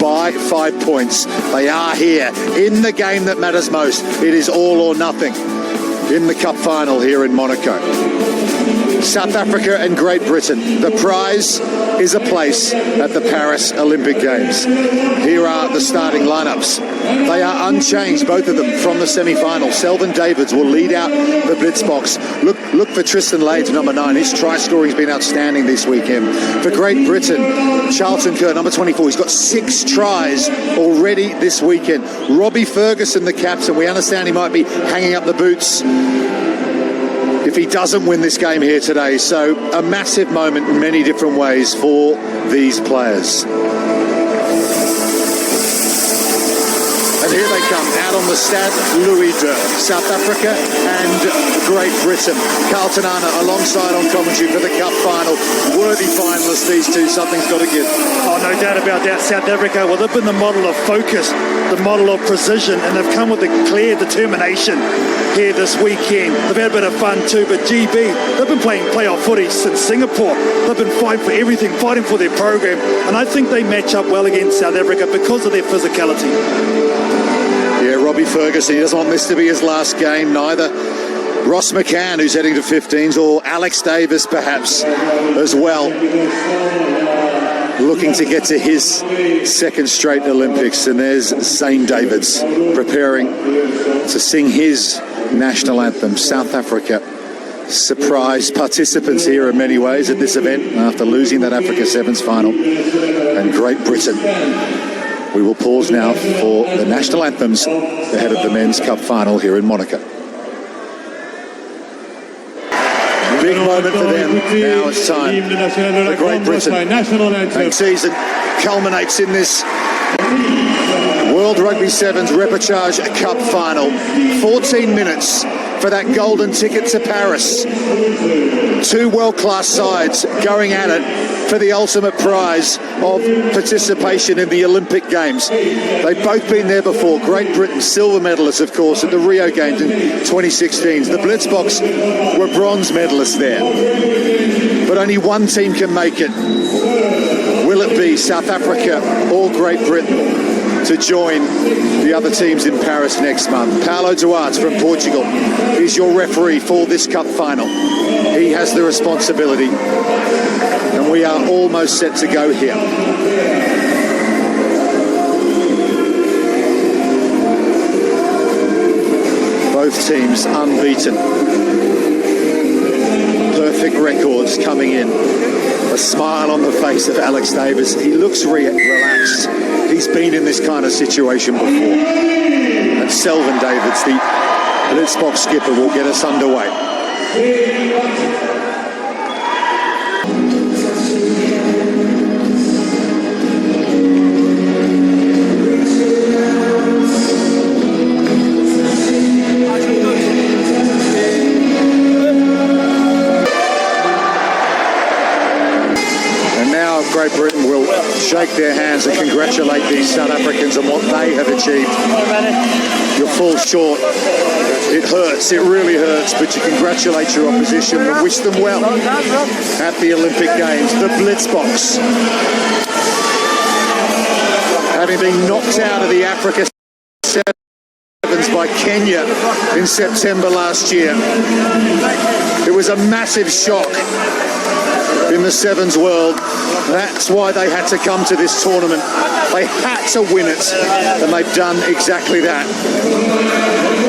by 5 points. They are here in the game that matters most. It is all or nothing in the cup final here in Monaco. South Africa and Great Britain. The prize is a place at the Paris Olympic Games. Here are the starting lineups. They are unchanged, both of them, from the semi-final. Selvin Davids will lead out the blitz box. Look for Tristan Lades, number 9. His try scoring's been outstanding this weekend. For Great Britain, Charlton Kerr, number 24. He's got 6 tries already this weekend. Robbie Ferguson, the captain. We understand he might be hanging up the boots if he doesn't win this game here today. So a massive moment in many different ways for these players. And here they come, out on the Stade Louis II, South Africa and Great Britain. Carlton Arna alongside on commentary for the cup final. Worthy finalists, these two, something's got to give. Oh, no doubt about that. South Africa, well, they've been the model of focus, the model of precision, and they've come with a clear determination here this weekend. They've had a bit of fun too, but GB, they've been playing playoff footy since Singapore. They've been fighting for everything, fighting for their program, and I think they match up well against South Africa because of their physicality. Yeah, Robbie Ferguson, he doesn't want this to be his last game, neither Ross McCann, who's heading to 15s, or Alex Davis perhaps as well, looking to get to his second straight Olympics. And there's Zane Davids preparing to sing his national anthem. South Africa, surprise participants here in many ways at this event after losing that Africa Sevens final. And Great Britain. We will pause now for the national anthems ahead of the Men's Cup final here in Monaco. Big moment for them. Now it's time for Great Britain. And season culminates in this World Rugby Sevens Repechage Cup final. 14 minutes for that golden ticket to Paris. 2 world-class sides going at it for the ultimate prize of participation in the Olympic Games. They've both been there before. Great Britain, silver medalists, of course, at the Rio Games in 2016. The Blitzboks were bronze medalists there. But only one team can make it. Will it be South Africa or Great Britain to join the other teams in Paris next month? Paulo Duarte from Portugal is your referee for this cup final. He has the responsibility, and we are almost set to go here. Both teams unbeaten. Perfect records coming in. A smile on the face of Alex Davis. He looks relaxed. He's been in this kind of situation before. And Selvin Davids, the Blitzboks skipper, will get us underway. Great Britain will shake their hands and congratulate these South Africans on what they have achieved. You're fall short. It hurts, it really hurts, but you congratulate your opposition and wish them well at the Olympic Games. The Blitzboks, having been knocked out of the Africa Sevens by Kenya in September last year. It was a massive shock in the Sevens world. That's why they had to come to this tournament. They had to win it, and they've done exactly that.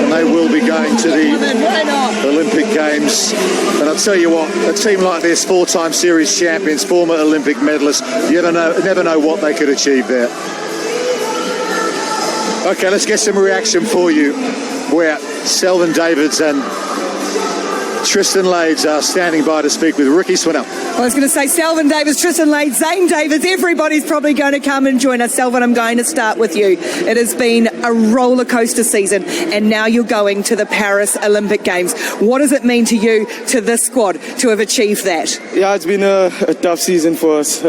And they will be going to the Olympic Games. And I'll tell you what, a team like this, 4-time series champions, former Olympic medalists, you never know what they could achieve there. Okay, let's get some reaction for you, where Selvin Davids and Tristan Lades are standing by to speak with Ricky Swinell. I was going to say Selvin Davids, Tristan Lades, Zane Davids, everybody's probably going to come and join us. Selvin, I'm going to start with you. It has been a roller coaster season, and now you're going to the Paris Olympic Games. What does it mean to you, to this squad, to have achieved that? Yeah, it's been a tough season for us.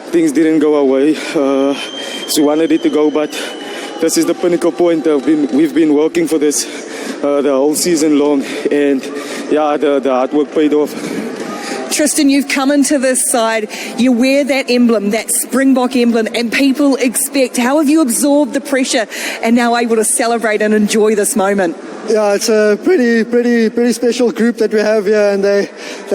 Things didn't go our way. So we wanted it to go, but this is the pinnacle point. We've been working for this the whole season long, and yeah, the hard work paid off. Tristan, you've come into this side, you wear that emblem, that Springbok emblem, and people expect. How have you absorbed the pressure and now able to celebrate and enjoy this moment? Yeah, it's a pretty special group that we have here, and they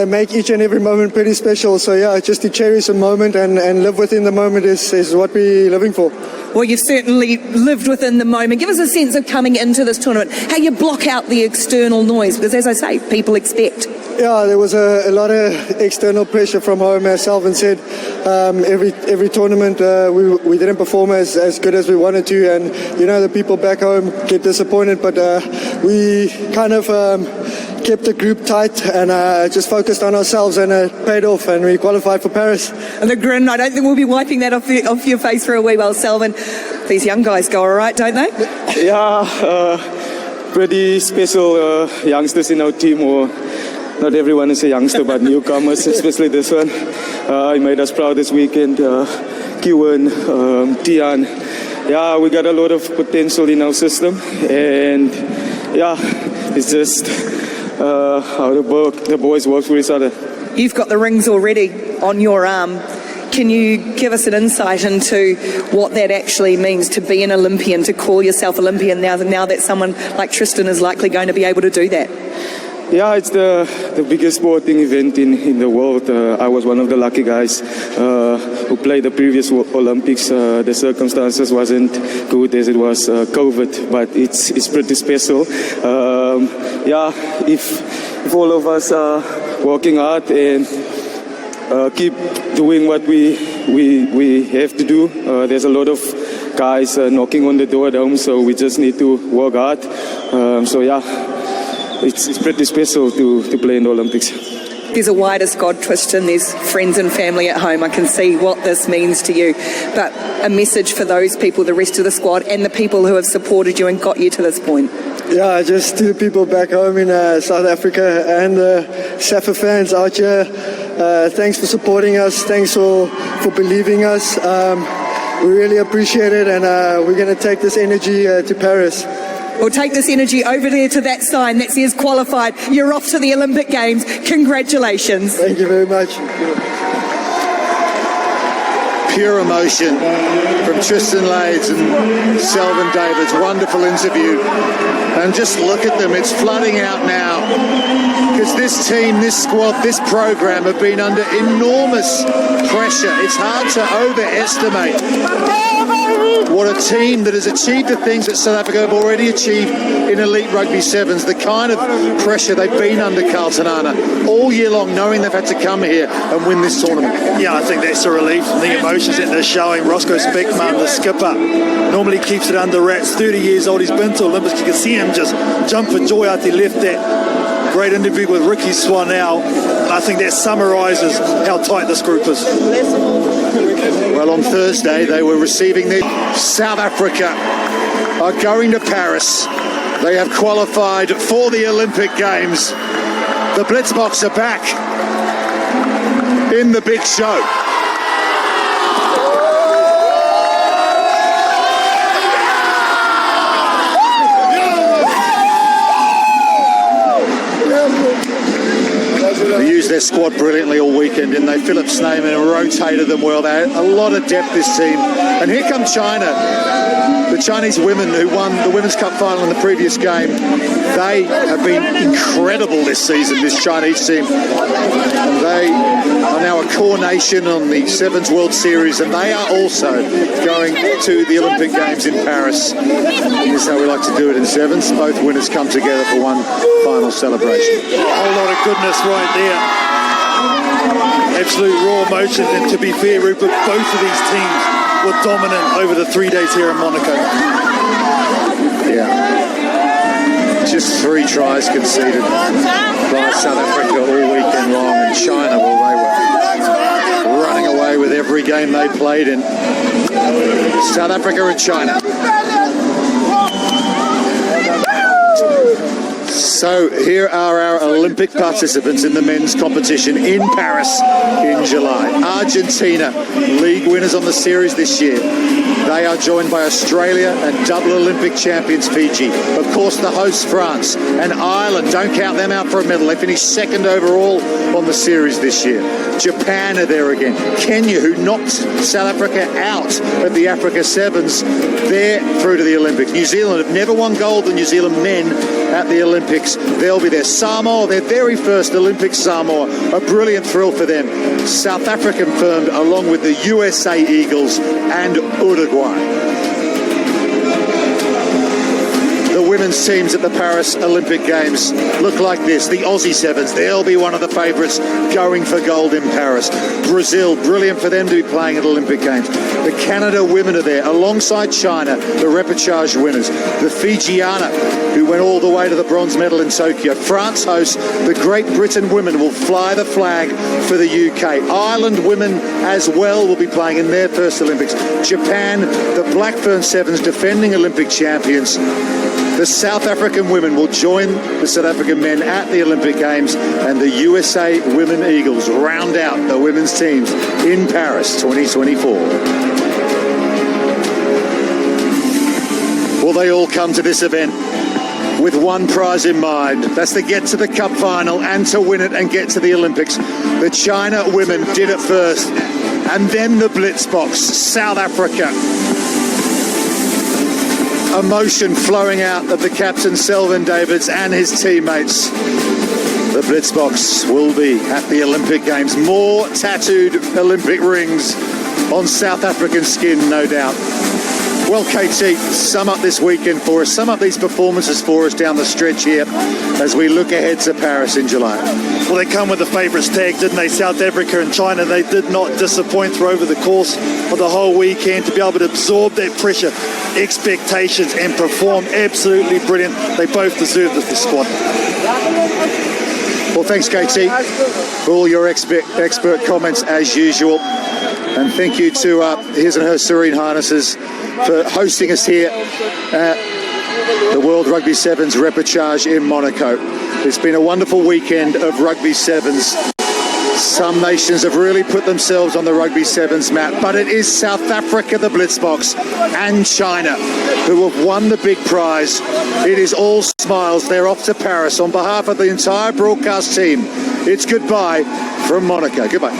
make each and every moment pretty special. So yeah, just to cherish a moment and live within the moment is what we're living for. Well, you've certainly lived within the moment. Give us a sense of coming into this tournament, how you block out the external noise, because as I say, people expect. Yeah, there was a lot of external pressure from home, as Selvin said. Every tournament we didn't perform as good as we wanted to, and the people back home get disappointed, but we kind of kept the group tight and just focused on ourselves, and it paid off, and we qualified for Paris. And the grin, I don't think we'll be wiping that off your face for a wee while, Selvin. These young guys go all right, don't they? Yeah, pretty special youngsters in our team, or not everyone is a youngster, but newcomers, especially this one. He made us proud this weekend. Kiwan, Tian. Yeah, we got a lot of potential in our system, and yeah, it's just how the boys work for each other. You've got the rings already on your arm. Can you give us an insight into what that actually means to be an Olympian, to call yourself Olympian now that someone like Tristan is likely going to be able to do that? Yeah, it's the biggest sporting event in the world. I was one of the lucky guys who played the previous Olympics. The circumstances wasn't good as it was COVID, but it's pretty special. Yeah, if all of us are working hard and keep doing what we have to do, there's a lot of guys knocking on the door at home, so we just need to work hard. So yeah. It's pretty special to play in the Olympics. There's a wider squad, Tristan. There's friends and family at home. I can see what this means to you. But a message for those people, the rest of the squad, and the people who have supported you and got you to this point. Yeah, just to the people back home in South Africa and SAFA fans out here, thanks for supporting us. Thanks for believing us. We really appreciate it, and we're going to take this energy to Paris. We'll take this energy over there to that sign that says qualified. You're off to the Olympic Games. Congratulations. Thank you very much. Pure emotion from Tristan Lades and Selvin Davids. Wonderful interview. And just look at them. It's flooding out now. Because this team, this squad, this program have been under enormous pressure. It's hard to overestimate what a team that has achieved the things that South Africa have already achieved in elite rugby sevens, the kind of pressure they've been under, Carlton Arna, all year long, knowing they've had to come here and win this tournament. Yeah, I think that's a relief. The emotions that they're showing. Roscoe Speckman, the skipper, normally keeps it under wraps. 30 years old, he's been to Olympics. You can see him just jump for joy after he left that great interview with Ricky Swanell. And I think that summarises how tight this group is. Well, on Thursday, they were receiving the South Africa are going to Paris. They have qualified for the Olympic Games. The Blitzboks are back in the big show. They used their squad brilliantly all weekend, didn't they? Philip Snyman rotated them well. They had a lot of depth, this team. And here come China. The Chinese women who won the Women's Cup final in the previous game. They have been incredible this season, this Chinese team. And they are now a core nation on the Sevens World Series, and they are also going to the Olympic Games in Paris. This is how we like to do it in Sevens. Both winners come together for one final celebration. A whole lot of goodness right there. Absolute raw emotion, and to be fair, Rupert, both of these teams were dominant over the 3 days here in Monaco. Yeah. Just 3 tries conceded by South Africa all weekend long, and China, well, they were running away with every game they played in. South Africa and China. So here are our Olympic participants in the men's competition in Paris in July. Argentina, league winners on the series this year. They are joined by Australia and double Olympic champions Fiji. Of course, the hosts France and Ireland. Don't count them out for a medal. They finished second overall on the series this year. Japan are there again. Kenya, who knocked South Africa out at the Africa Sevens, they're through to the Olympics. New Zealand have never won gold, the New Zealand men at the Olympics. They'll be there. Samoa, their very first Olympic Samoa, a brilliant thrill for them. South Africa confirmed along with the USA Eagles and Uruguay. The women's teams at the Paris Olympic Games look like this. The Aussie Sevens, they'll be one of the favourites going for gold in Paris. Brazil, brilliant for them to be playing at Olympic Games. The Canada women are there alongside China, the repechage winners. The Fijiana, who went all the way to the bronze medal in Tokyo. France hosts. The Great Britain women will fly the flag for the UK. Ireland women as well will be playing in their first Olympics. Japan, the Blackburn Sevens, defending Olympic champions. The South African women will join the South African men at the Olympic Games, and the USA Women Eagles round out the women's teams in Paris 2024. Well, they all come to this event with one prize in mind. That's to get to the cup final and to win it and get to the Olympics. The China women did it first, and then the Blitzbox, South Africa. Emotion flowing out of the captain Selvin Davids and his teammates. The Blitzbox will be at the Olympic Games. More tattooed Olympic rings on South African skin, no doubt. Well, KT, sum up this weekend for us. Sum up these performances for us down the stretch here as we look ahead to Paris in July. Well, they come with the favourites tag, didn't they? South Africa and China, they did not disappoint through over the course of the whole weekend to be able to absorb that pressure, expectations, and perform absolutely brilliant. They both deserve this squad. Well, thanks, KT, for all your expert comments as usual. And thank you to His and Her Serene Highnesses for hosting us here at the World Rugby Sevens Repechage in Monaco. It's been a wonderful weekend of Rugby Sevens. Some nations have really put themselves on the Rugby Sevens map, but it is South Africa, the Blitzbox, and China who have won the big prize. It is all smiles. They're off to Paris. On behalf of the entire broadcast team, it's goodbye from Monaco. Goodbye.